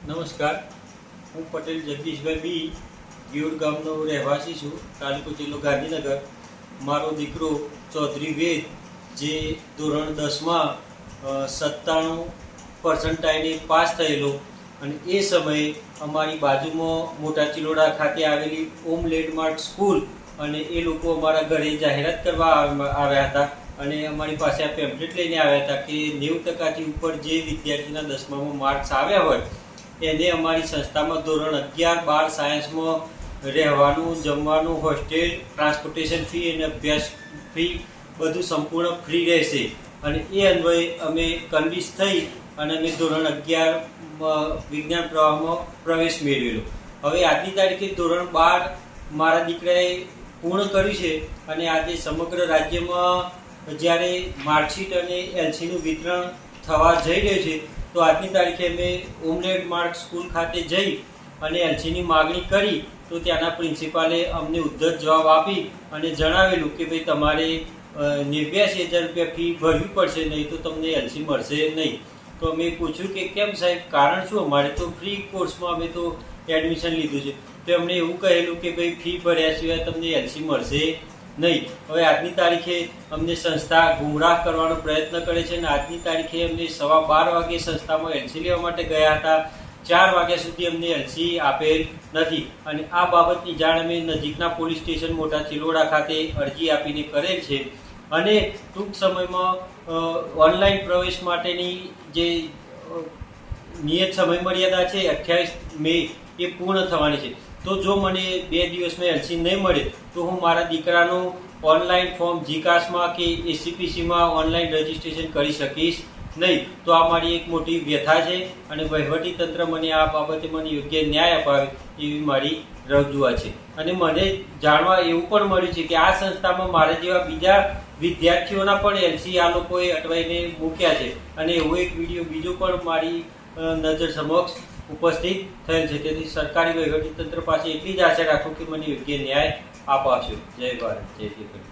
નમસ્કાર, હું પટેલ જગદીશભાઈ બી ગીયોડ ગામનો રહેવાસી છું, તાલુકો જિલ્લો ગાંધીનગર. મારો દીકરો ચૌધરી વેદ જે ધોરણ 10માં 97% પાસ થયેલો અને એ સમયે અમારી બાજુમાં મોટા ચિલોડા ખાતે આવેલી ઓમ લેન્ડમાર્ક સ્કૂલ અને એ લોકો અમારા ઘરે જાહેરાત કરવા આવ્યા હતા અને અમારી પાસે આ પેમ્પલેટ લઈને આવ્યા હતા કે 90% ઉપર જે વિદ્યાર્થીના 10મામાં માર્ક્સ આવ્યા હોય એને અમારી સંસ્થામાં ધોરણ 11-12 સાયન્સમાં રહેવાનું, જમવાનું, હોસ્ટેલ, ટ્રાન્સપોર્ટેશન ફી અને અભ્યાસ ફી બધું સંપૂર્ણ ફ્રી રહેશે. અને એ અન્વયે અમે કન્વિન્સ થઈ અને અમે ધોરણ 11 વિજ્ઞાન પ્રવાહમાં પ્રવેશ મેળવેલો. હવે આજની તારીખે ધોરણ 12 મારા દીકરાએ પૂર્ણ કર્યું છે અને આજે સમગ્ર રાજ્યમાં જ્યારે માર્કશીટ અને એલસીનું વિતરણ થવા જઈ રહ્યું છે તો આજની તારીખે અમે ઓમ લેન્ડમાર્ક સ્કૂલ ખાતે જઈ અને એલસીની માગણી કરી તો ત્યાંના પ્રિન્સિપાલે અમને ઉદ્ધત જવાબ આપી અને જણાવેલું કે ભાઈ તમારે 89,000 રૂપિયા ફી ભરવી પડશે, નહીં તો તમને એલસી મળશે નહીં. તો અમે પૂછ્યું કે કેમ સાહેબ, કારણ શું? અમારે તો ફ્રી કોર્સમાં અમે તો એડમિશન લીધું છે. તો એમણે એવું કહેલું કે ભાઈ ફી ભર્યા સિવાય તમને એલસી મળશે નહીં. હવે આજની તારીખે અમને સંસ્થા ગુમરાહ કરવાનો પ્રયત્ન કરે છે અને આજની તારીખે અમને 12:15 વાગે સંસ્થામાં એલસી લેવા માટે ગયા હતા, 4 વાગ્યા સુધી અમને એલસી આપેલ નથી. અને આ બાબતની જાણ અમે નજીકના પોલીસ સ્ટેશન મોટા ચિલોડા ખાતે અરજી આપીને કરેલ છે અને ટૂંક સમયમાં ઓનલાઈન પ્રવેશ માટેની જે નિયત સમય મર્યાદા છે 28 મે એ પૂર્ણ થવાની છે. તો જો મને 2 દિવસમાં એલસી નહીં મળે તો હું મારા દીકરાનું ઓનલાઈન ફોર્મ જીકાસમાં કે એસીપીસીમાં ઓનલાઈન રજીસ્ટ્રેશન કરી શકીશ નહીં. તો આ મારી એક મોટી વ્યથા છે અને વહીવટી તંત્ર મને આ બાબતે મને યોગ્ય ન્યાય અપાવે એવી મારી રજૂઆત છે. અને મને જાણવા એવું પણ મળ્યું છે કે આ સંસ્થામાં મારા જેવા બીજા વિદ્યાર્થીઓના પણ એલસી આ લોકોએ અટવાઈને મૂક્યા છે અને એવો એક વિડીયો બીજો પણ મારી નજર સમક્ષ ઉપસ્થિત થયેલ છે. તેથી સરકારી વહીવટી તંત્ર પાસે એટલી જ આશા રાખું કે મને યોગ્ય ન્યાય અપાવશો. જય ભારત, જય શ્રી કૃષ્ણ.